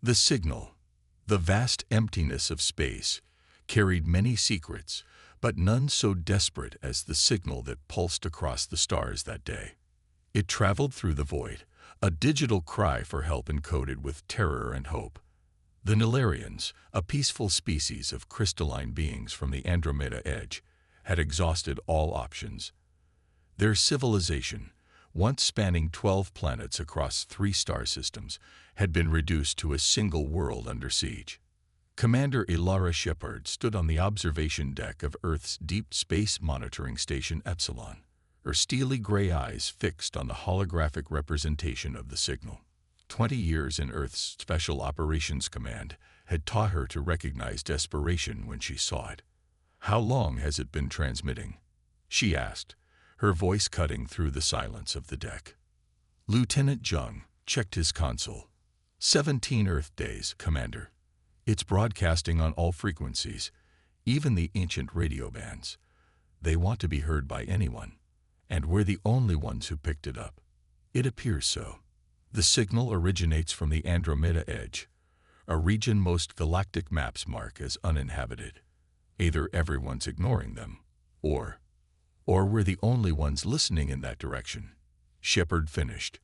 The signal, the vast emptiness of space, carried many secrets, but none so desperate as the signal that pulsed across the stars that day. It traveled through the void, a digital cry for help encoded with terror and hope. The Nilarians, a peaceful species of crystalline beings from the Andromeda Edge, had exhausted all options. Their civilization, once spanning 12 planets across 3 star systems, had been reduced to a single world under siege. Commander Ilara Shepard stood on the observation deck of Earth's Deep Space Monitoring Station Epsilon, her steely gray eyes fixed on the holographic representation of the signal. 20 years in Earth's Special Operations Command had taught her to recognize desperation when she saw it. "How long has it been transmitting?" she asked, her voice cutting through the silence of the deck. Lieutenant Jung checked his console. 17 Earth days, Commander. It's broadcasting on all frequencies, even the ancient radio bands. They want to be heard by anyone, and we're the only ones who picked it up. It appears so. The signal originates from the Andromeda Edge, a region most galactic maps mark as uninhabited. Either everyone's ignoring them, or we're the only ones listening in that direction. Shepard finished.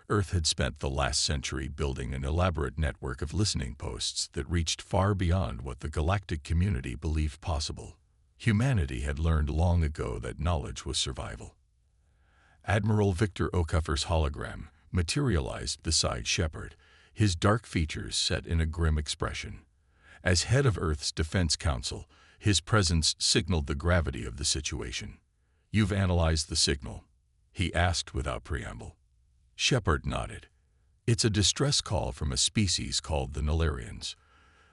Earth had spent the last century building an elaborate network of listening posts that reached far beyond what the galactic community believed possible. Humanity had learned long ago that knowledge was survival. Admiral Victor O'Cuffer's hologram materialized beside Shepard, his dark features set in a grim expression. As head of Earth's Defense Council, his presence signaled the gravity of the situation. "You've analyzed the signal?" he asked without preamble. Shepard nodded. "It's a distress call from a species called the Nilarians.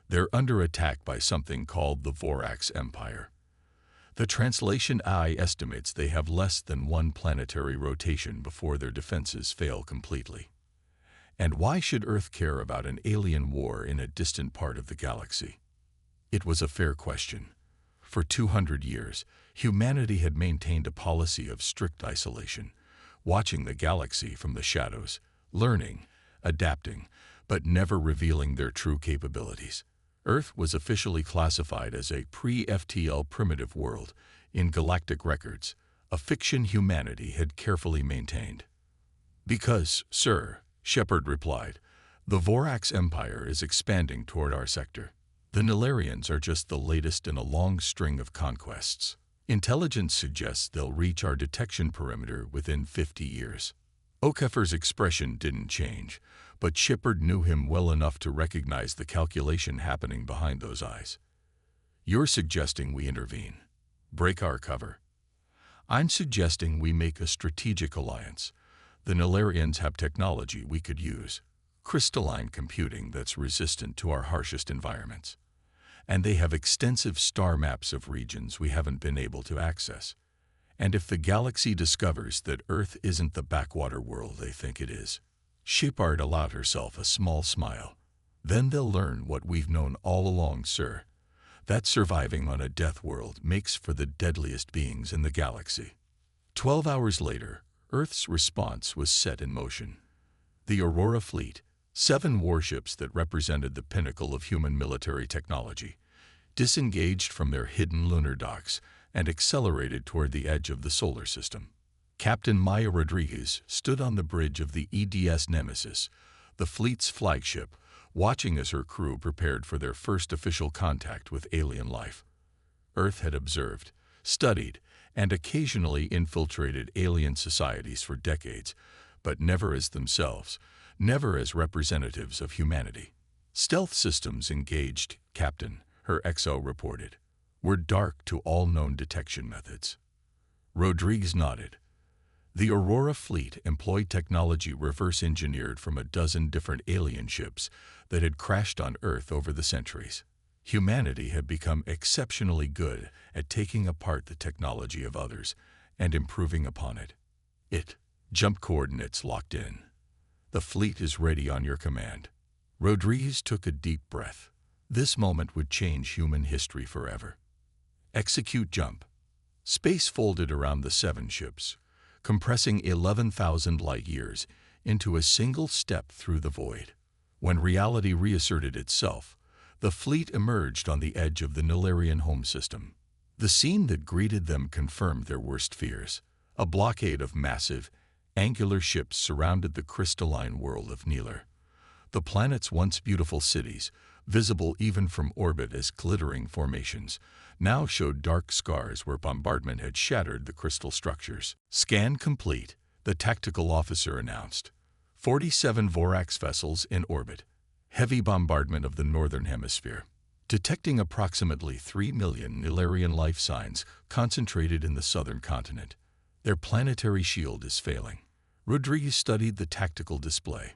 They're under attack by something called the Vorax Empire. The translation I estimates they have less than 1 planetary rotation before their defenses fail completely. And why should Earth care about an alien war in a distant part of the galaxy?" It was a fair question. For 200 years, humanity had maintained a policy of strict isolation, watching the galaxy from the shadows, learning, adapting, but never revealing their true capabilities. Earth was officially classified as a pre-FTL primitive world in galactic records, a fiction humanity had carefully maintained. "Because, sir," Shepard replied, "the Vorax Empire is expanding toward our sector. The Nilarians are just the latest in a long string of conquests. Intelligence suggests they'll reach our detection perimeter within 50 years. O'Cuffer's expression didn't change, but Shepard knew him well enough to recognize the calculation happening behind those eyes. "You're suggesting we intervene, break our cover." "I'm suggesting we make a strategic alliance. The Nilarians have technology we could use, crystalline computing that's resistant to our harshest environments. And they have extensive star maps of regions we haven't been able to access. And if the galaxy discovers that Earth isn't the backwater world they think it is," Shepard allowed herself a small smile, "then they'll learn what we've known all along, sir, that surviving on a death world makes for the deadliest beings in the galaxy." 12 hours later, Earth's response was set in motion. The Aurora fleet, 7 warships that represented the pinnacle of human military technology, disengaged from their hidden lunar docks and accelerated toward the edge of the solar system. Captain Maya Rodriguez stood on the bridge of the EDS Nemesis, the fleet's flagship, watching as her crew prepared for their first official contact with alien life. Earth had observed, studied, and occasionally infiltrated alien societies for decades, but never as themselves, never as representatives of humanity. "Stealth systems engaged, Captain," her XO reported. "We're dark to all known detection methods." Rodriguez nodded. The Aurora fleet employed technology reverse-engineered from a dozen different alien ships that had crashed on Earth over the centuries. Humanity had become exceptionally good at taking apart the technology of others and improving upon it. Jump coordinates locked in. The fleet is ready on your command." Rodriguez took a deep breath. This moment would change human history forever. "Execute jump." Space folded around the 7 ships, compressing 11,000 light-years into a single step through the void. When reality reasserted itself, the fleet emerged on the edge of the Nilarian home system. The scene that greeted them confirmed their worst fears. A blockade of massive, angular ships surrounded the crystalline world of Nilar. The planet's once beautiful cities, visible even from orbit as glittering formations, now showed dark scars where bombardment had shattered the crystal structures. Scan complete, the tactical officer announced. 47 Vorax vessels in orbit. Heavy bombardment of the northern hemisphere. Detecting approximately 3 million Nilarian life signs concentrated in the southern continent. Their planetary shield is failing. Rodriguez studied the tactical display.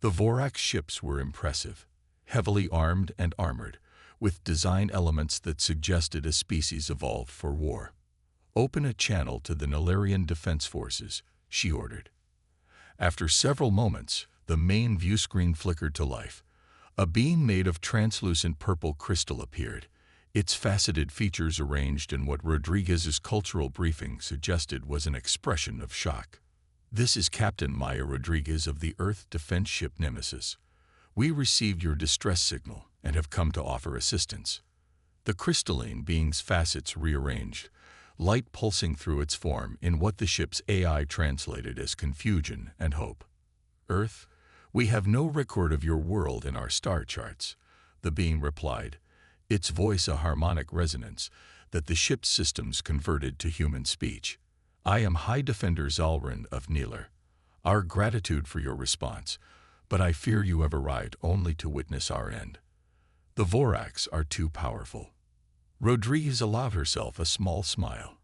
The Vorax ships were impressive, heavily armed and armored, with design elements that suggested a species evolved for war. Open a channel to the Nilarian Defense Forces, she ordered. After several moments, the main view screen flickered to life. A beam made of translucent purple crystal appeared, its faceted features arranged in what Rodriguez's cultural briefing suggested was an expression of shock. This is Captain Maya Rodriguez of the Earth Defense Ship Nemesis. We received your distress signal and have come to offer assistance. The crystalline being's facets rearranged, light pulsing through its form in what the ship's AI translated as confusion and hope. Earth, we have no record of your world in our star charts, the being replied, its voice a harmonic resonance that the ship's systems converted to human speech. I am High Defender Zalrin of Nilar. Our gratitude for your response, but I fear you have arrived only to witness our end. The Vorax are too powerful. Rodriguez allowed herself a small smile.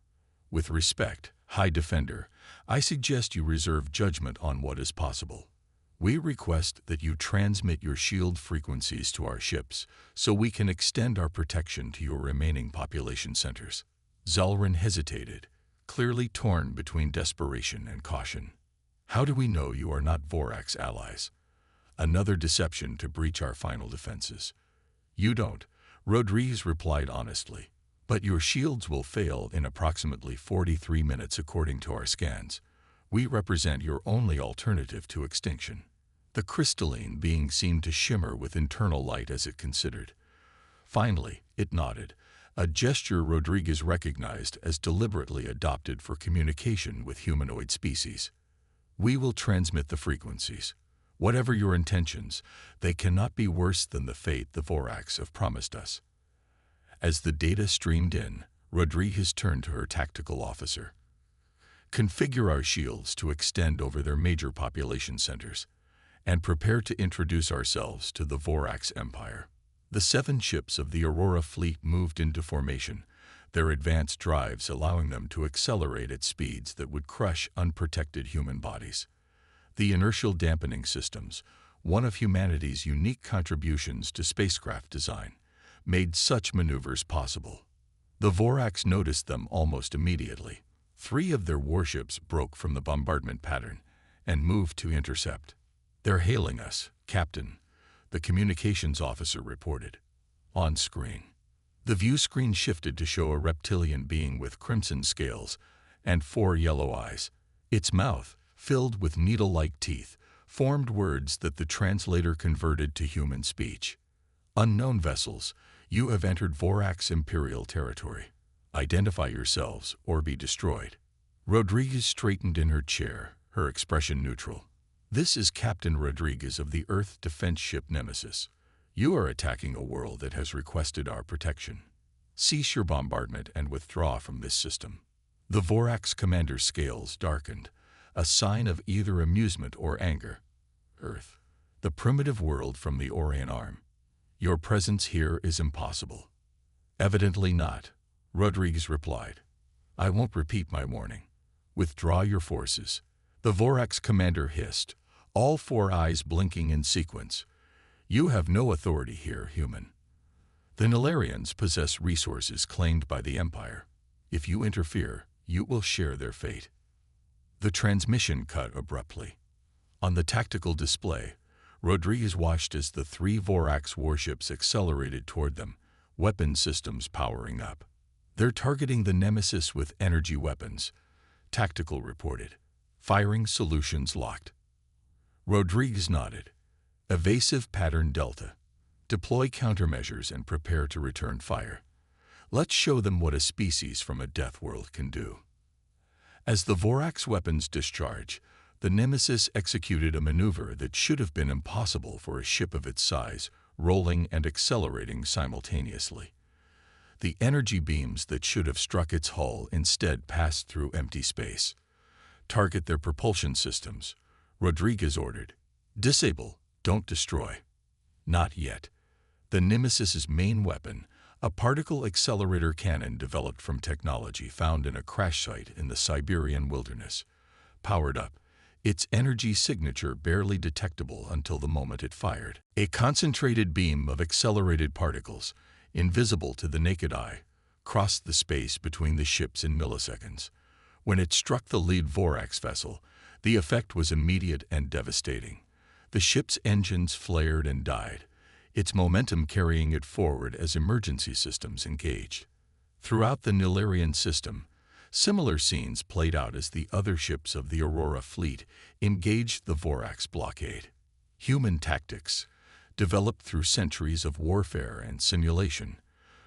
With respect, High Defender, I suggest you reserve judgment on what is possible. We request that you transmit your shield frequencies to our ships so we can extend our protection to your remaining population centers. Zalrin hesitated, clearly torn between desperation and caution. How do we know you are not Vorax allies? Another deception to breach our final defenses. You don't, Rodriguez replied honestly. But your shields will fail in approximately 43 minutes according to our scans. We represent your only alternative to extinction. The crystalline being seemed to shimmer with internal light as it considered. Finally, it nodded, a gesture Rodriguez recognized as deliberately adopted for communication with humanoid species. We will transmit the frequencies. Whatever your intentions, they cannot be worse than the fate the Vorax have promised us. As the data streamed in, Rodriguez turned to her tactical officer. Configure our shields to extend over their major population centers, and prepare to introduce ourselves to the Vorax Empire. The 7 ships of the Aurora fleet moved into formation, their advanced drives allowing them to accelerate at speeds that would crush unprotected human bodies. The inertial dampening systems, one of humanity's unique contributions to spacecraft design, made such maneuvers possible. The Vorax noticed them almost immediately. 3 of their warships broke from the bombardment pattern and moved to intercept. They're hailing us, Captain, the communications officer reported. On screen. The view screen shifted to show a reptilian being with crimson scales and 4 yellow eyes. Its mouth, filled with needle-like teeth, formed words that the translator converted to human speech. Unknown vessels, you have entered Vorax Imperial territory. Identify yourselves or be destroyed. Rodriguez straightened in her chair, her expression neutral. This is Captain Rodriguez of the Earth Defense Ship Nemesis. You are attacking a world that has requested our protection. Cease your bombardment and withdraw from this system. The Vorax commander's scales darkened, a sign of either amusement or anger. Earth, the primitive world from the Orion Arm. Your presence here is impossible. Evidently not, Rodriguez replied. I won't repeat my warning. Withdraw your forces. The Vorax commander hissed, all 4 eyes blinking in sequence. You have no authority here, human. The Nilarians possess resources claimed by the Empire. If you interfere, you will share their fate. The transmission cut abruptly. On the tactical display, Rodriguez watched as the 3 Vorax warships accelerated toward them, weapon systems powering up. They're targeting the Nemesis with energy weapons, Tactical reported. Firing solutions locked. Rodriguez nodded. Evasive pattern delta. Deploy countermeasures and prepare to return fire. Let's show them what a species from a death world can do. As the Vorax weapons discharge, the Nemesis executed a maneuver that should have been impossible for a ship of its size, rolling and accelerating simultaneously. The energy beams that should have struck its hull instead passed through empty space. Target their propulsion systems, Rodriguez ordered. Disable, don't destroy. Not yet. The Nemesis's main weapon, a particle accelerator cannon developed from technology found in a crash site in the Siberian wilderness, powered up, its energy signature barely detectable until the moment it fired. A concentrated beam of accelerated particles, invisible to the naked eye, crossed the space between the ships in milliseconds. When it struck the lead Vorax vessel, the effect was immediate and devastating. The ship's engines flared and died, its momentum carrying it forward as emergency systems engaged. Throughout the Nilarian system, similar scenes played out as the other ships of the Aurora fleet engaged the Vorax blockade. Human tactics, developed through centuries of warfare and simulation,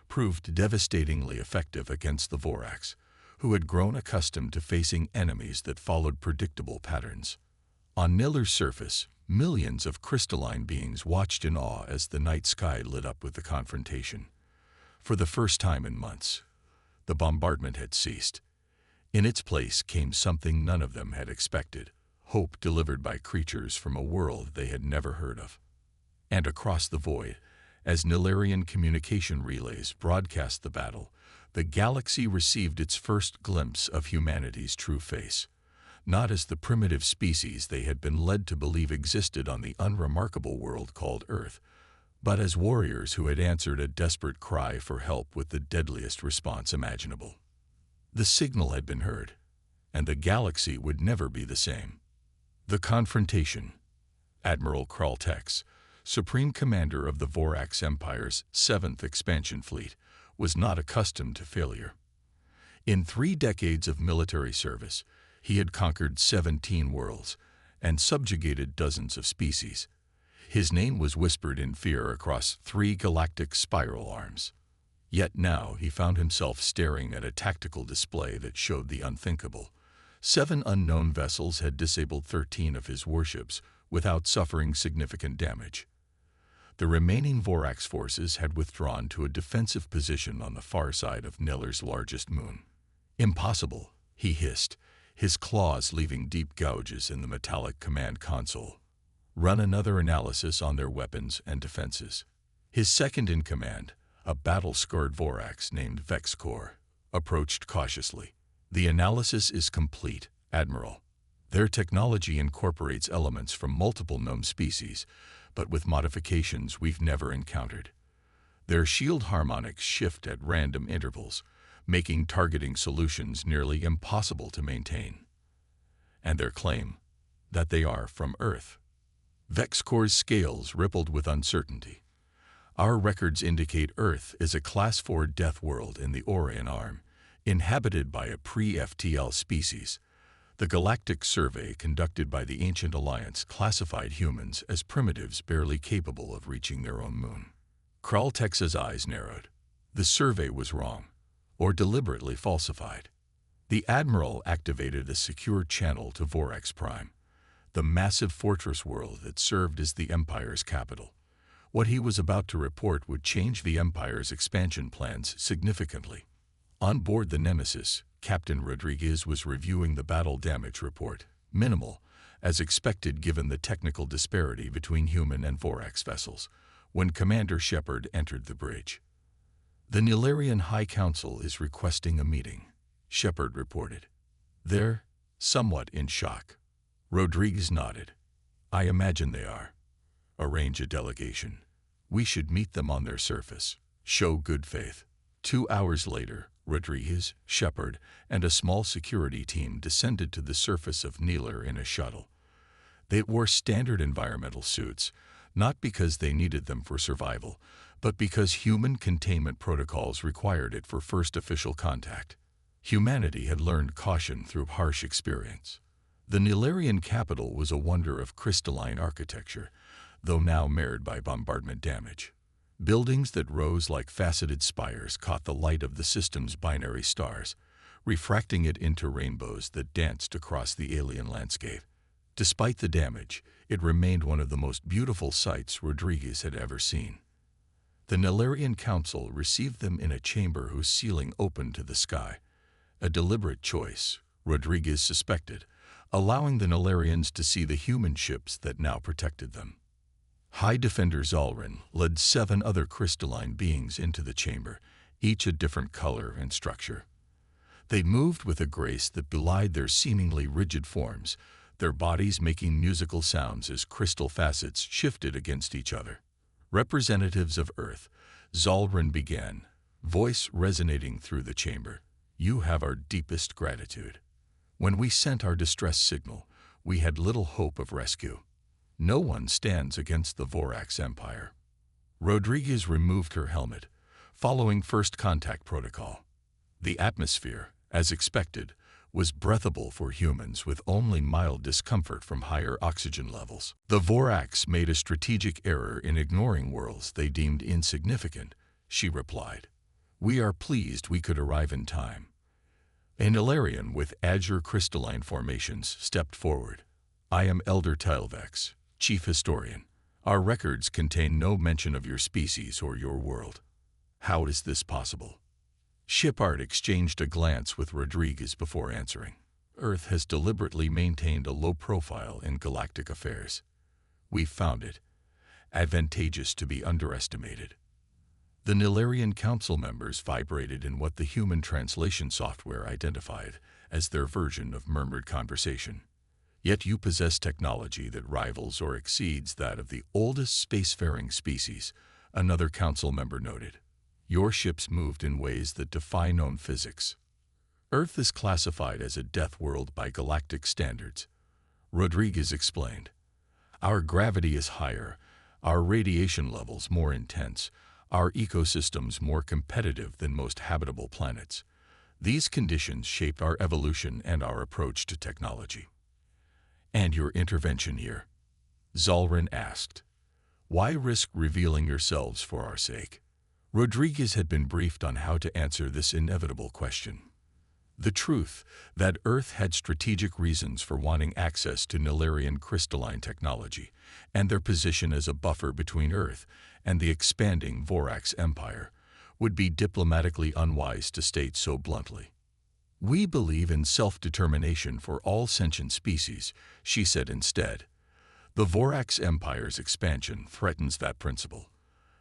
proved devastatingly effective against the Vorax, who had grown accustomed to facing enemies that followed predictable patterns. On Niler's surface, millions of crystalline beings watched in awe as the night sky lit up with the confrontation. For the first time in months, the bombardment had ceased. In its place came something none of them had expected, hope delivered by creatures from a world they had never heard of. And across the void, as Nilarian communication relays broadcast the battle, the galaxy received its first glimpse of humanity's true face, not as the primitive species they had been led to believe existed on the unremarkable world called Earth, but as warriors who had answered a desperate cry for help with the deadliest response imaginable. The signal had been heard, and the galaxy would never be the same. The confrontation. Admiral Kraltex, Supreme Commander of the Vorax Empire's 7th Expansion Fleet, was not accustomed to failure. In 3 decades of military service, he had conquered 17 worlds and subjugated dozens of species. His name was whispered in fear across 3 galactic spiral arms. Yet now he found himself staring at a tactical display that showed the unthinkable. 7 unknown vessels had disabled 13 of his warships without suffering significant damage. The remaining Vorax forces had withdrawn to a defensive position on the far side of Niler's largest moon. Impossible, he hissed, his claws leaving deep gouges in the metallic command console. Run another analysis on their weapons and defenses. His second-in-command, a battle-scarred Vorax named Vexcor, approached cautiously. The analysis is complete, Admiral. Their technology incorporates elements from multiple known species, but with modifications we've never encountered. Their shield harmonics shift at random intervals, making targeting solutions nearly impossible to maintain. And their claim, that they are from Earth. Vexcor's scales rippled with uncertainty. Our records indicate Earth is a Class 4 death world in the Orion Arm, inhabited by a pre-FTL species. The Galactic Survey conducted by the Ancient Alliance classified humans as primitives barely capable of reaching their own moon. Kraltex's eyes narrowed. The survey was wrong, or deliberately falsified. The Admiral activated a secure channel to Vorax Prime, the massive fortress world that served as the Empire's capital. What he was about to report would change the Empire's expansion plans significantly. On board the Nemesis, Captain Rodriguez was reviewing the battle damage report, minimal, as expected given the technical disparity between human and Vorax vessels, when Commander Shepard entered the bridge. The Nilarian High Council is requesting a meeting, Shepard reported. They're somewhat in shock. Rodriguez nodded. I imagine they are. Arrange a delegation. We should meet them on their surface. Show good faith. 2 hours later, Rodriguez, Shepard, and a small security team descended to the surface of Niler in a shuttle. They wore standard environmental suits, not because they needed them for survival, but because human containment protocols required it for first official contact. Humanity had learned caution through harsh experience. The Nilarian capital was a wonder of crystalline architecture, though now marred by bombardment damage. Buildings that rose like faceted spires caught the light of the system's binary stars, refracting it into rainbows that danced across the alien landscape. Despite the damage, it remained one of the most beautiful sights Rodriguez had ever seen. The Nilarian Council received them in a chamber whose ceiling opened to the sky, a deliberate choice, Rodriguez suspected, allowing the Nilarians to see the human ships that now protected them. High Defender Zalrin led 7 other crystalline beings into the chamber, each a different color and structure. They moved with a grace that belied their seemingly rigid forms, their bodies making musical sounds as crystal facets shifted against each other. Representatives of Earth, Zalrin began, voice resonating through the chamber. You have our deepest gratitude. When we sent our distress signal, we had little hope of rescue. No one stands against the Vorax Empire. Rodriguez removed her helmet, following first contact protocol. The atmosphere, as expected, was breathable for humans with only mild discomfort from higher oxygen levels. The Vorax made a strategic error in ignoring worlds they deemed insignificant, she replied. We are pleased we could arrive in time. A Nilarian with azure crystalline formations stepped forward. I am Elder Tylvex, Chief Historian. Our records contain no mention of your species or your world. How is this possible? Shepard exchanged a glance with Rodriguez before answering. Earth has deliberately maintained a low profile in galactic affairs. We found it advantageous to be underestimated. The Nilarian Council members vibrated in what the human translation software identified as their version of murmured conversation. Yet you possess technology that rivals or exceeds that of the oldest spacefaring species, another council member noted. Your ships moved in ways that defy known physics. Earth is classified as a death world by galactic standards, Rodriguez explained. Our gravity is higher, our radiation levels more intense, our ecosystems more competitive than most habitable planets. These conditions shaped our evolution and our approach to technology. And your intervention here? Zalrin asked. Why risk revealing yourselves for our sake? Rodriguez had been briefed on how to answer this inevitable question. The truth that Earth had strategic reasons for wanting access to Nilarian crystalline technology, and their position as a buffer between Earth and the expanding Vorax Empire, would be diplomatically unwise to state so bluntly. We believe in self-determination for all sentient species, she said instead. The Vorax Empire's expansion threatens that principle.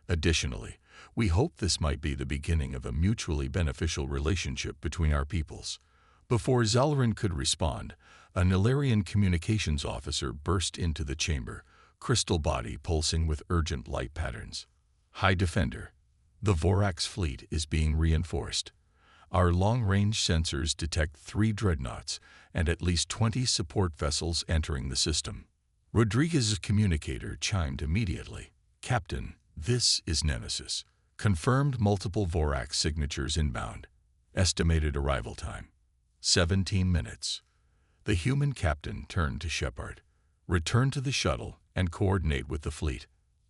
Additionally, we hope this might be the beginning of a mutually beneficial relationship between our peoples. Before Zalrin could respond, a Nilarian communications officer burst into the chamber, crystal body pulsing with urgent light patterns. High Defender, the Vorax fleet is being reinforced. Our long-range sensors detect 3 dreadnoughts and at least 20 support vessels entering the system. Rodriguez's communicator chimed immediately. Captain, this is Nemesis. Confirmed multiple Vorax signatures inbound. Estimated arrival time: 17 minutes. The human captain turned to Shepard. Return to the shuttle and coordinate with the fleet.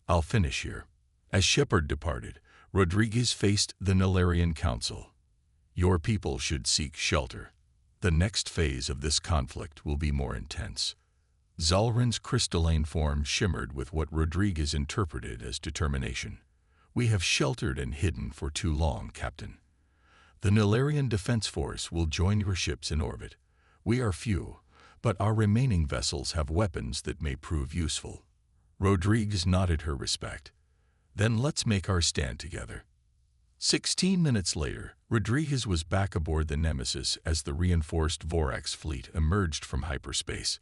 I'll finish here. As Shepard departed, Rodriguez faced the Nilarian Council. Your people should seek shelter. The next phase of this conflict will be more intense. Zalrin's crystalline form shimmered with what Rodriguez interpreted as determination. We have sheltered and hidden for too long, Captain. The Nilarian Defense Force will join your ships in orbit. We are few, but our remaining vessels have weapons that may prove useful. Rodriguez nodded her respect. Then let's make our stand together. 16 minutes later, Rodriguez was back aboard the Nemesis as the reinforced Vorax fleet emerged from hyperspace.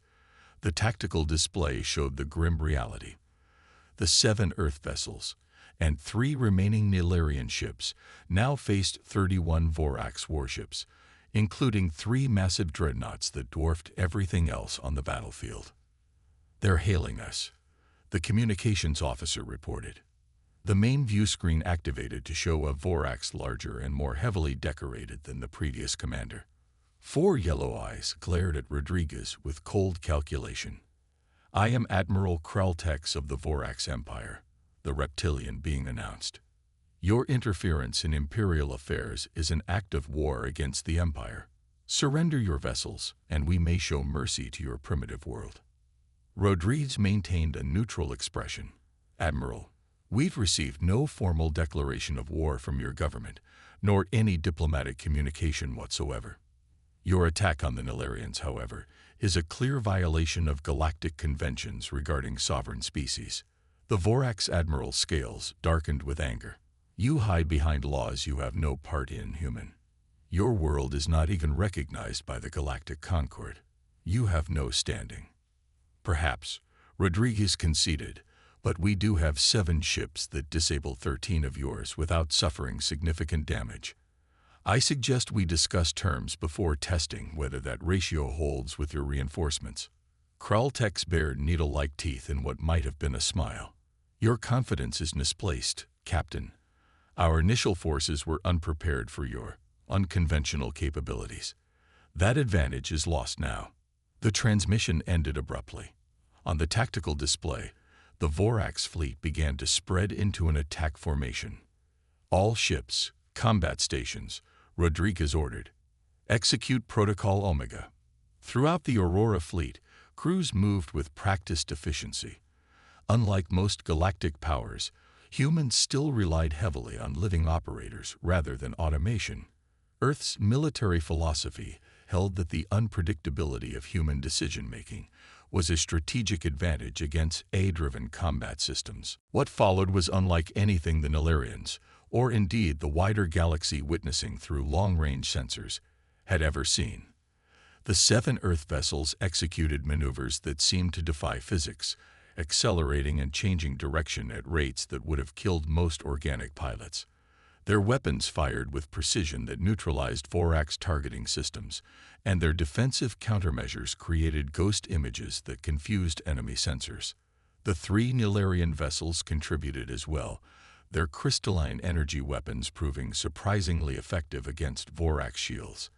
The tactical display showed the grim reality. The 7 Earth vessels and 3 remaining Nilarian ships now faced 31 Vorax warships, including 3 massive dreadnoughts that dwarfed everything else on the battlefield. They're hailing us, the communications officer reported. The main view screen activated to show a Vorax larger and more heavily decorated than the previous commander. 4 yellow eyes glared at Rodriguez with cold calculation. I am Admiral Kraltex of the Vorax Empire, the reptilian being announced. Your interference in Imperial affairs is an act of war against the Empire. Surrender your vessels, and we may show mercy to your primitive world. Rodriguez maintained a neutral expression. Admiral, we've received no formal declaration of war from your government, nor any diplomatic communication whatsoever. Your attack on the Nilarians, however, is a clear violation of galactic conventions regarding sovereign species. The Vorax Admiral's scales darkened with anger. You hide behind laws you have no part in, human. Your world is not even recognized by the Galactic Concord. You have no standing. Perhaps, Rodriguez conceded, but we do have 7 ships that disable 13 of yours without suffering significant damage. I suggest we discuss terms before testing whether that ratio holds with your reinforcements. Kraltex bared needle-like teeth in what might have been a smile. Your confidence is misplaced, Captain. Our initial forces were unprepared for your unconventional capabilities. That advantage is lost now. The transmission ended abruptly. On the tactical display, the Vorax fleet began to spread into an attack formation. All ships, combat stations, Rodriguez ordered. Execute Protocol Omega. Throughout the Aurora fleet, crews moved with practiced efficiency. Unlike most galactic powers, humans still relied heavily on living operators rather than automation. Earth's military philosophy held that the unpredictability of human decision-making was a strategic advantage against AI-driven combat systems. What followed was unlike anything the Nilarians, or indeed the wider galaxy witnessing through long-range sensors, had ever seen. The 7 Earth vessels executed maneuvers that seemed to defy physics, accelerating and changing direction at rates that would have killed most organic pilots. Their weapons fired with precision that neutralized Vorax targeting systems, and their defensive countermeasures created ghost images that confused enemy sensors. The 3 Nilarian vessels contributed as well, their crystalline energy weapons proving surprisingly effective against Vorax shields.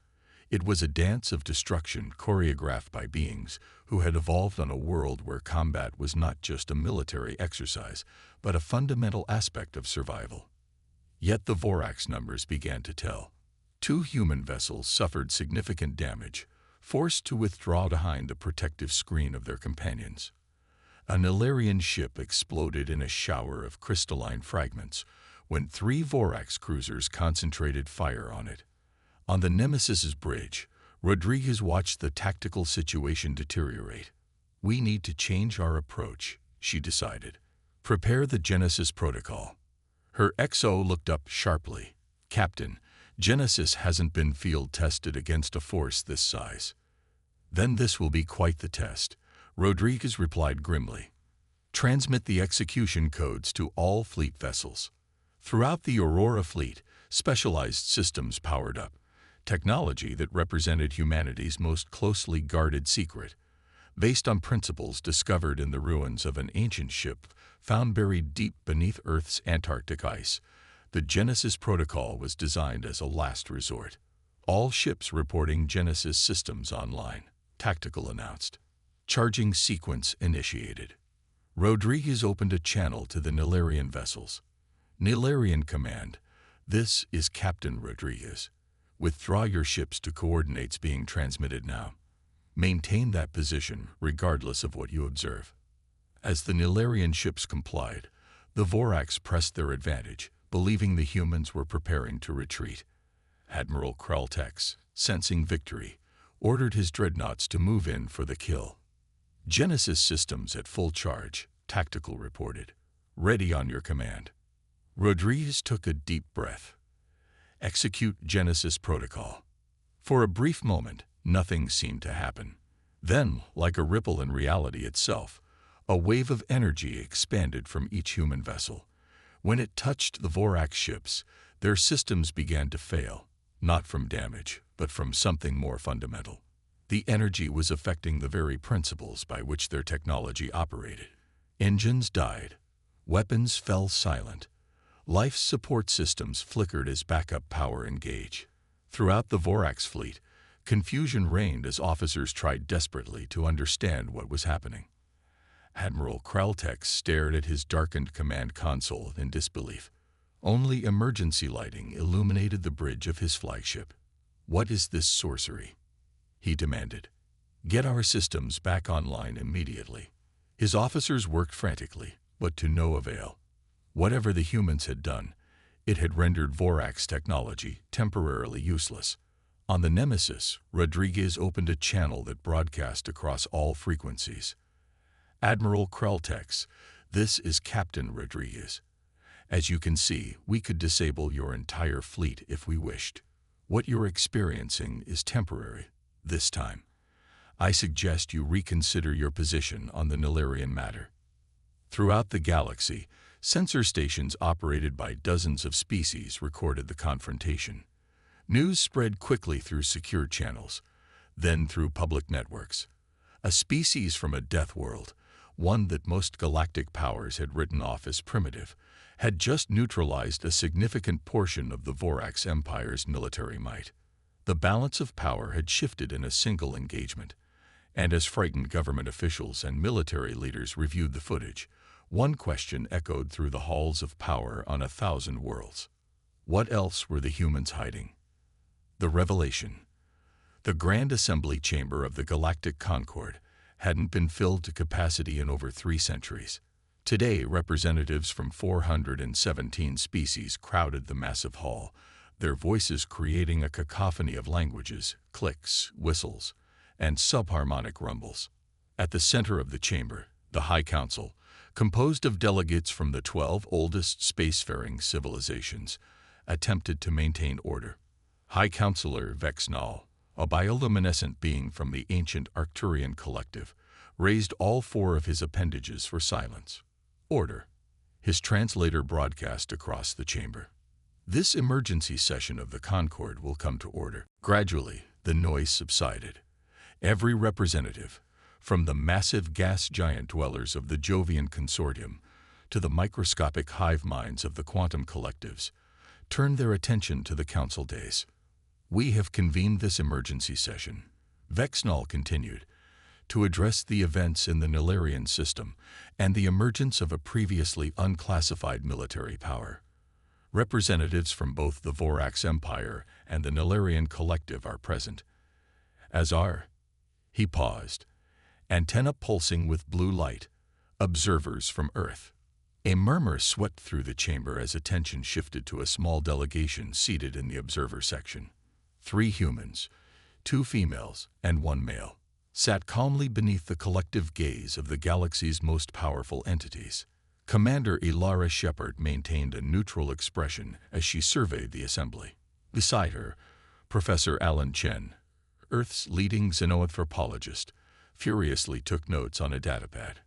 It was a dance of destruction choreographed by beings who had evolved on a world where combat was not just a military exercise, but a fundamental aspect of survival. Yet the Vorax numbers began to tell. 2 human vessels suffered significant damage, forced to withdraw behind the protective screen of their companions. A Nilarian ship exploded in a shower of crystalline fragments when 3 Vorax cruisers concentrated fire on it. On the Nemesis's bridge, Rodriguez watched the tactical situation deteriorate. We need to change our approach, she decided. Prepare the Genesis protocol. Her XO looked up sharply. Captain, Genesis hasn't been field tested against a force this size. Then this will be quite the test, Rodriguez replied grimly. Transmit the execution codes to all fleet vessels. Throughout the Aurora fleet, specialized systems powered up. Technology that represented humanity's most closely guarded secret, based on principles discovered in the ruins of an ancient ship found buried deep beneath Earth's Antarctic ice. The Genesis protocol was designed as a last resort. All ships reporting Genesis systems online, Tactical announced. Charging sequence initiated. Rodriguez opened a channel to the Nilarian vessels. Nilarian command, this is Captain Rodriguez. Withdraw your ships to coordinates being transmitted now. Maintain that position regardless of what you observe. As the Nilarian ships complied, the Vorax pressed their advantage, believing the humans were preparing to retreat. Admiral Kraltex, sensing victory, ordered his dreadnoughts to move in for the kill. Genesis systems at full charge, Tactical reported. Ready on your command. Rodriguez took a deep breath. Execute Genesis protocol. For a brief moment, nothing seemed to happen. Then, like a ripple in reality itself, a wave of energy expanded from each human vessel. When it touched the Vorax ships, their systems began to fail, not from damage, but from something more fundamental. The energy was affecting the very principles by which their technology operated. Engines died. Weapons fell silent. Life support systems flickered as backup power engaged. Throughout the Vorax fleet, confusion reigned as officers tried desperately to understand what was happening. Admiral Kraltex stared at his darkened command console in disbelief. Only emergency lighting illuminated the bridge of his flagship. "What is this sorcery?" he demanded. "Get our systems back online immediately." His officers worked frantically, but to no avail. Whatever the humans had done, it had rendered Vorax technology temporarily useless. On the Nemesis, Rodriguez opened a channel that broadcast across all frequencies. "Admiral Kraltex, this is Captain Rodriguez. As you can see, we could disable your entire fleet if we wished. What you're experiencing is temporary, this time. I suggest you reconsider your position on the Nilarian matter." Throughout the galaxy, sensor stations operated by dozens of species recorded the confrontation. News spread quickly through secure channels, then through public networks. A species from a death world, one that most galactic powers had written off as primitive, had just neutralized a significant portion of the Vorax Empire's military might. The balance of power had shifted in a single engagement, and as frightened government officials and military leaders reviewed the footage, one question echoed through the halls of power on 1,000 worlds. What else were the humans hiding? The revelation. The Grand Assembly Chamber of the Galactic Concord hadn't been filled to capacity in over 3 centuries. Today, representatives from 417 species crowded the massive hall, their voices creating a cacophony of languages, clicks, whistles, and subharmonic rumbles. At the center of the chamber, the High Council, composed of delegates from the 12 oldest spacefaring civilizations, attempted to maintain order. High Counselor Vexnal, a bioluminescent being from the ancient Arcturian collective, raised all 4 of his appendages for silence. "Order," his translator broadcast across the chamber. "This emergency session of the Concord will come to order." Gradually, the noise subsided. Every representative, from the massive gas giant dwellers of the Jovian Consortium to the microscopic hive minds of the quantum collectives, turned their attention to the council days. "We have convened this emergency session," Vexnal continued, "to address the events in the Nilarian system and the emergence of a previously unclassified military power. Representatives from both the Vorax Empire and the Nilarian Collective are present, as are," he paused, "antenna pulsing with blue light, observers from Earth." A murmur swept through the chamber as attention shifted to a small delegation seated in the observer section. 3 humans, 2 females, and 1 male, sat calmly beneath the collective gaze of the galaxy's most powerful entities. Commander Ilara Shepard maintained a neutral expression as she surveyed the assembly. Beside her, Professor Alan Chen, Earth's leading xenoanthropologist, furiously took notes on a datapad.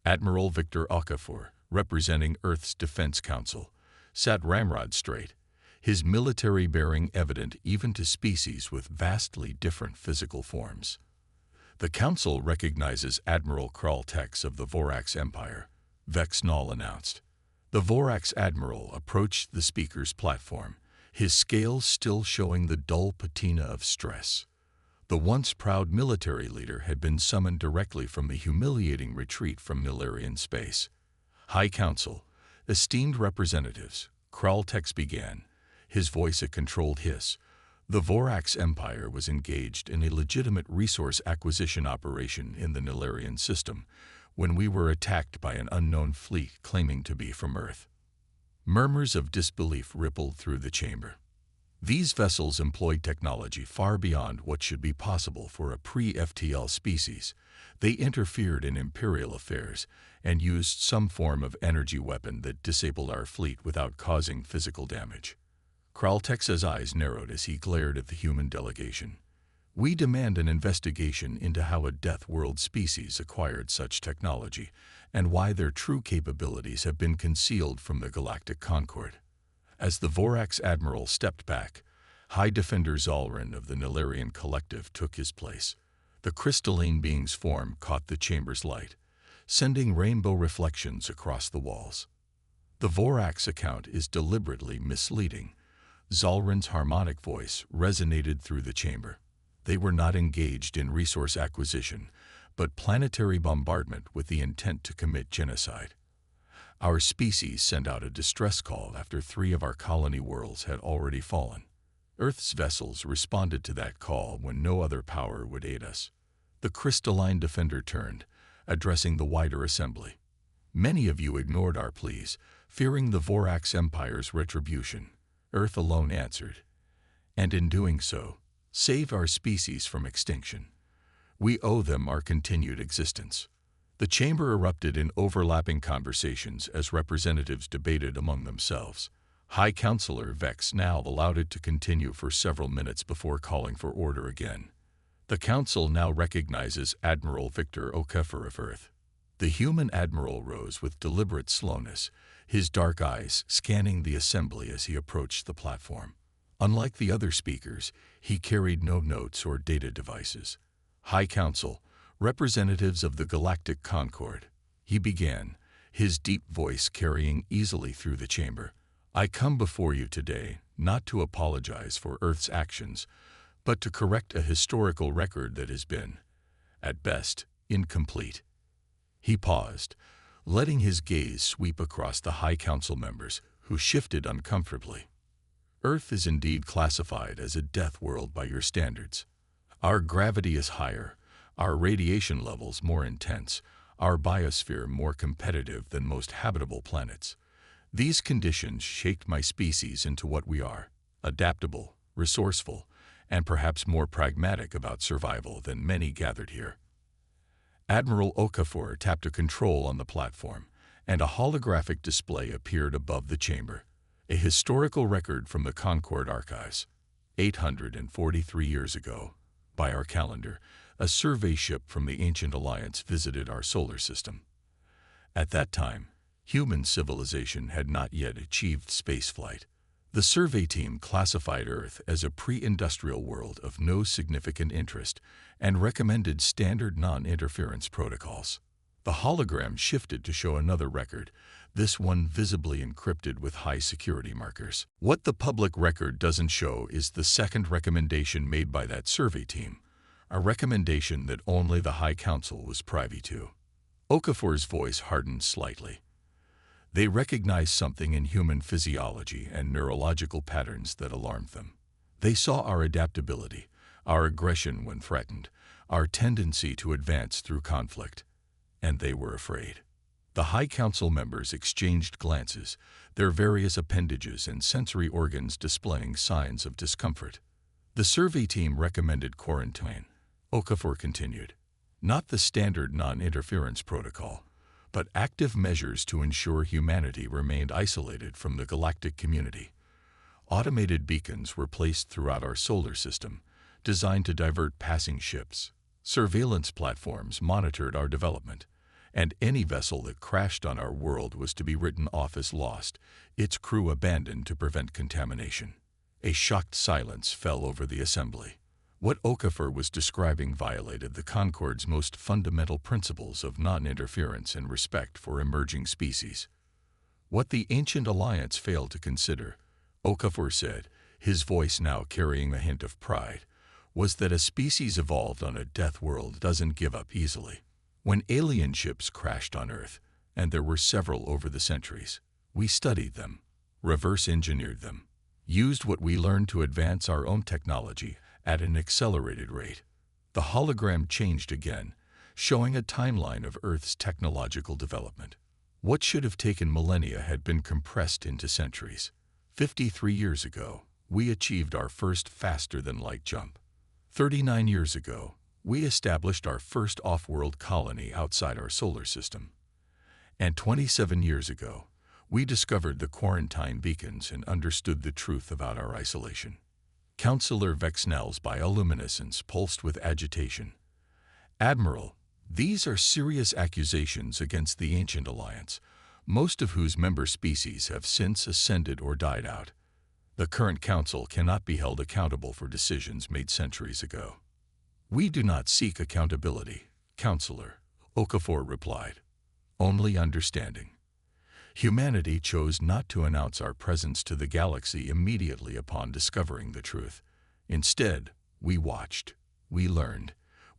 Admiral Victor Okafor, representing Earth's Defense Council, sat ramrod straight, his military bearing evident even to species with vastly different physical forms. "The Council recognizes Admiral Kraltex of the Vorax Empire," Vexnal announced. The Vorax Admiral approached the speaker's platform, his scales still showing the dull patina of stress. The once proud military leader had been summoned directly from the humiliating retreat from Nilarian space. "High Council, esteemed representatives," Kraltex began, his voice a controlled hiss. "The Vorax Empire was engaged in a legitimate resource acquisition operation in the Nilarian system when we were attacked by an unknown fleet claiming to be from Earth." Murmurs of disbelief rippled through the chamber. These vessels employed technology far beyond what should be possible for a pre-FTL species. They interfered in Imperial affairs and used some form of energy weapon that disabled our fleet without causing physical damage. Kraltex's eyes narrowed as he glared at the human delegation. "We demand an investigation into how a Death World species acquired such technology and why their true capabilities have been concealed from the Galactic Concord." As the Vorax Admiral stepped back, High Defender Zalrin of the Nilarian Collective took his place. The crystalline being's form caught the chamber's light, sending rainbow reflections across the walls. "The Vorax account is deliberately misleading." Zalrin's harmonic voice resonated through the chamber. "They were not engaged in resource acquisition, but planetary bombardment with the intent to commit genocide. Our species sent out a distress call after 3 of our colony worlds had already fallen. Earth's vessels responded to that call when no other power would aid us. The crystalline defender turned, addressing the wider assembly. Many of you ignored our pleas, fearing the Vorax Empire's retribution. Earth alone answered, and in doing so, saved our species from extinction. We owe them our continued existence. The chamber erupted in overlapping conversations as representatives debated among themselves. High Counselor Vex now allowed it to continue for several minutes before calling for order again. The Council now recognizes Admiral Victor Okafor of Earth. The human admiral rose with deliberate slowness, his dark eyes scanning the assembly as he approached the platform. Unlike the other speakers, he carried no notes or data devices. High Council, representatives of the Galactic Concord, he began, his deep voice carrying easily through the chamber. I come before you today not to apologize for Earth's actions, but to correct a historical record that has been, at best, incomplete. He paused, letting his gaze sweep across the High Council members, who shifted uncomfortably. Earth is indeed classified as a death world by your standards. Our gravity is higher, our radiation levels more intense, our biosphere more competitive than most habitable planets. These conditions shaped my species into what we are, adaptable, resourceful, and perhaps more pragmatic about survival than many gathered here. Admiral Okafor tapped a control on the platform, and a holographic display appeared above the chamber, a historical record from the Concord archives. 843 years ago, by our calendar, a survey ship from the Ancient Alliance visited our solar system. At that time, human civilization had not yet achieved spaceflight. The survey team classified Earth as a pre-industrial world of no significant interest and recommended standard non-interference protocols. The hologram shifted to show another record, this one visibly encrypted with high security markers. What the public record doesn't show is the second recommendation made by that survey team, a recommendation that only the High Council was privy to. Okafor's voice hardened slightly. They recognized something in human physiology and neurological patterns that alarmed them. They saw our adaptability, our aggression when threatened, our tendency to advance through conflict, and they were afraid. The High Council members exchanged glances, their various appendages and sensory organs displaying signs of discomfort. The survey team recommended quarantine, Okafor continued. Not the standard non-interference protocol, but active measures to ensure humanity remained isolated from the galactic community. Automated beacons were placed throughout our solar system, designed to divert passing ships. Surveillance platforms monitored our development, and any vessel that crashed on our world was to be written off as lost, its crew abandoned to prevent contamination. A shocked silence fell over the assembly. What Okafor was describing violated the Concord's most fundamental principles of non-interference and respect for emerging species. What the Ancient Alliance failed to consider, Okafor said, his voice now carrying a hint of pride, was that a species evolved on a death world doesn't give up easily. When alien ships crashed on Earth, and there were several over the centuries, we studied them, reverse engineered them, used what we learned to advance our own technology at an accelerated rate. The hologram changed again, showing a timeline of Earth's technological development. What should have taken millennia had been compressed into centuries. 53 years ago, we achieved our first faster-than-light jump. 39 years ago, we established our first off-world colony outside our solar system. And 27 years ago, we discovered the quarantine beacons and understood the truth about our isolation. Counselor Vexnell's bioluminescence pulsed with agitation. Admiral, these are serious accusations against the Ancient Alliance, most of whose member species have since ascended or died out. The current council cannot be held accountable for decisions made centuries ago. We do not seek accountability, Counselor, Okafor replied. Only understanding. Humanity chose not to announce our presence to the galaxy immediately upon discovering the truth. Instead, we watched, we learned,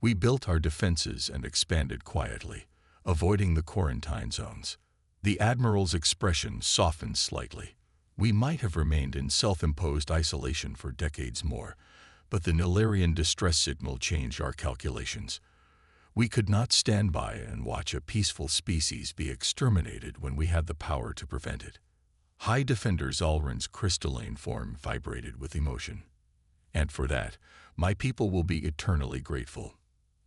We built our defenses and expanded quietly, avoiding the quarantine zones. The Admiral's expression softened slightly. We might have remained in self-imposed isolation for decades more, but the Nilarian distress signal changed our calculations. We could not stand by and watch a peaceful species be exterminated when we had the power to prevent it. High Defender Zalrin's crystalline form vibrated with emotion. And for that, my people will be eternally grateful.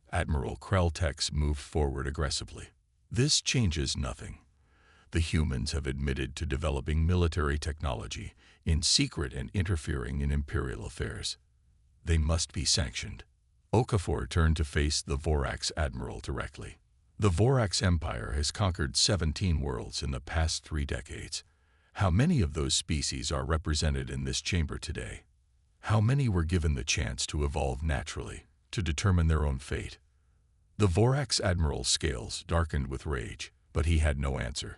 Admiral Krelltex moved forward aggressively. This changes nothing. The humans have admitted to developing military technology in secret and interfering in imperial affairs. They must be sanctioned. Okafor turned to face the Vorax Admiral directly. The Vorax Empire has conquered 17 worlds in the past 3 decades. How many of those species are represented in this chamber today? How many were given the chance to evolve naturally, to determine their own fate? The Vorax Admiral's scales darkened with rage, but he had no answer.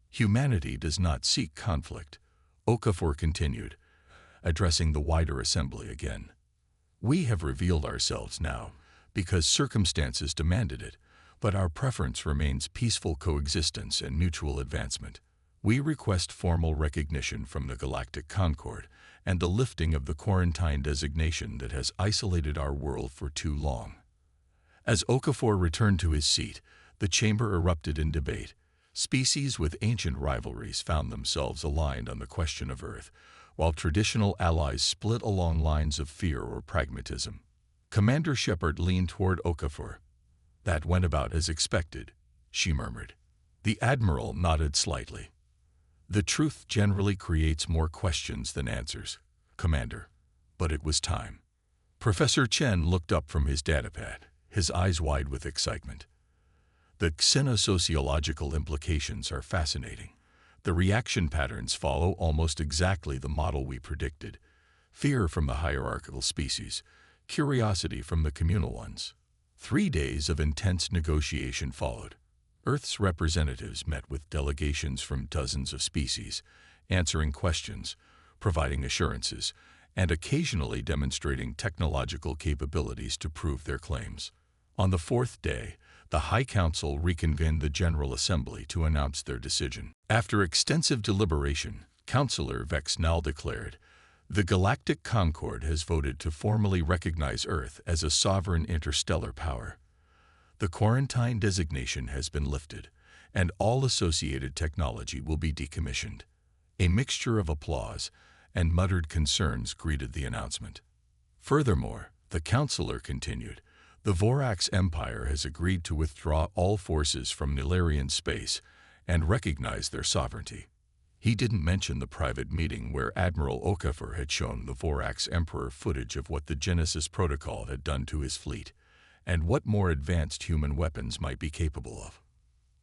Humanity does not seek conflict, Okafor continued, addressing the wider assembly again. We have revealed ourselves now, because circumstances demanded it, but our preference remains peaceful coexistence and mutual advancement. We request formal recognition from the Galactic Concord and the lifting of the quarantine designation that has isolated our world for too long. As Okafor returned to his seat, the chamber erupted in debate. Species with ancient rivalries found themselves aligned on the question of Earth, while traditional allies split along lines of fear or pragmatism. Commander Shepard leaned toward Okafor. "That went about as expected," she murmured. The Admiral nodded slightly. "The truth generally creates more questions than answers, Commander. But it was time." Professor Chen looked up from his datapad, his eyes wide with excitement. "The xenosociological implications are fascinating. The reaction patterns follow almost exactly the model we predicted. Fear from the hierarchical species, curiosity from the communal ones." 3 days of intense negotiation followed. Earth's representatives met with delegations from dozens of species, answering questions, providing assurances, and occasionally demonstrating technological capabilities to prove their claims. On the 4th day, the High Council reconvened the General Assembly to announce their decision. After extensive deliberation, Councillor Vexnal declared, "The Galactic Concord has voted to formally recognize Earth as a sovereign interstellar power. The quarantine designation has been lifted, and all associated technology will be decommissioned." A mixture of applause and muttered concerns greeted the announcement. Furthermore, the councillor continued, "The Vorax Empire has agreed to withdraw all forces from Nilarian space and recognize their sovereignty." He didn't mention the private meeting where Admiral Okafor had shown the Vorax Emperor footage of what the Genesis Protocol had done to his fleet, and what more advanced human weapons might be capable of.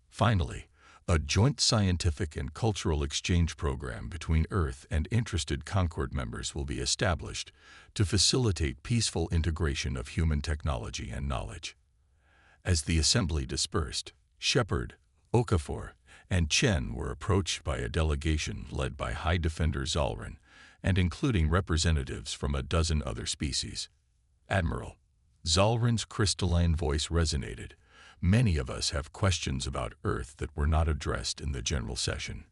Finally, a joint scientific and cultural exchange program between Earth and interested Concord members will be established to facilitate peaceful integration of human technology and knowledge. As the assembly dispersed, Shepard, Okafor, and Chen were approached by a delegation led by High Defender Zalrin, and including representatives from a dozen other species. "Admiral," Zalrin's crystalline voice resonated, "many of us have questions about Earth that were not addressed in the general session.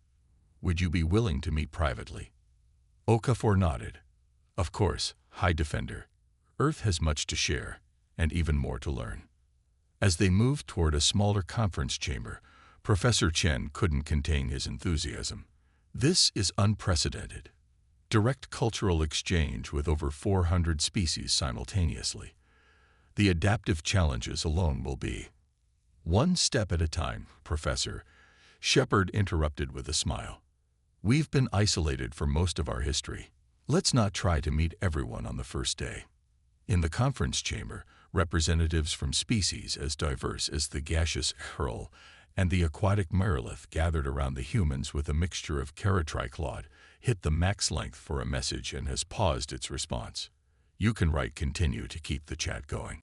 Would you be willing to meet privately?" Okafor nodded. "Of course, High Defender. Earth has much to share, and even more to learn." As they moved toward a smaller conference chamber, Professor Chen couldn't contain his enthusiasm. "This is unprecedented. Direct cultural exchange with over 400 species simultaneously. The adaptive challenges alone will be—" "One step at a time, Professor," Shepard interrupted with a smile. "We've been isolated for most of our history. Let's not try to meet everyone on the first day." In the conference chamber, representatives from species as diverse as the gaseous Hurl and the aquatic Merilith gathered around the humans with a mixture of Karatriclod, hit the max length for a message and has paused its response. You can write continue to keep the chat going.